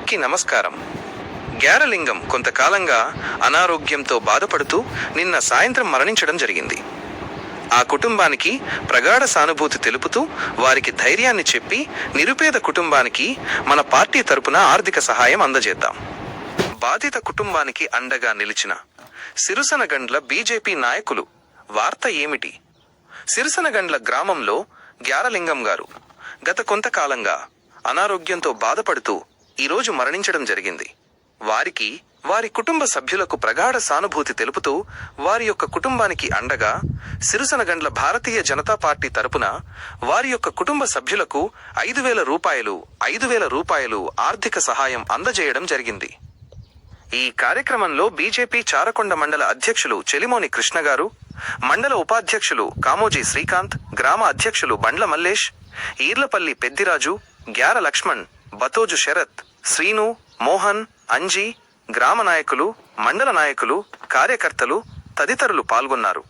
అందరికీ నమస్కారం. గ్యారలింగం కొంతకాలంగా అనారోగ్యంతో బాధపడుతూ నిన్న సాయంత్రం మరణించడం జరిగింది. ఆ కుటుంబానికి ప్రగాఢ సానుభూతి తెలుపుతూ వారికి ధైర్యాన్ని చెప్పి నిరుపేద కుటుంబానికి మన పార్టీ తరపున ఆర్థిక సహాయం అందజేద్దాం. బాధిత కుటుంబానికి అండగా నిలిచిన సిరుసనగండ్ల బీజేపీ నాయకులు. వార్త ఏమిటి? సిరుసనగండ్ల గ్రామంలో గ్యారలింగం గారు గత కొంతకాలంగా అనారోగ్యంతో బాధపడుతూ ఈరోజు మరణించడం జరిగింది. వారికి వారి కుటుంబ సభ్యులకు ప్రగాఢ సానుభూతి తెలుపుతూ వారి యొక్క కుటుంబానికి అండగా సిరుసనగండ్ల భారతీయ జనతా పార్టీ తరపున వారి యొక్క కుటుంబ సభ్యులకు 5,000 రూపాయలు ఆర్థిక సహాయం అందజేయడం జరిగింది. ఈ కార్యక్రమంలో బీజేపీ చారకొండ మండల అధ్యక్షులు చెలిమోని కృష్ణ గారు, మండల ఉపాధ్యక్షులు కామోజీ శ్రీకాంత్, గ్రామ అధ్యక్షులు బండ్ల మల్లేష్, ఈర్లపల్లి పెద్దిరాజు, గ్యార లక్ష్మణ్, బతోజు శరత్, శ్రీను, మోహన్, అంజీ, గ్రామ నాయకులు, మండల నాయకులు, కార్యకర్తలు తదితరులు పాల్గొన్నారు.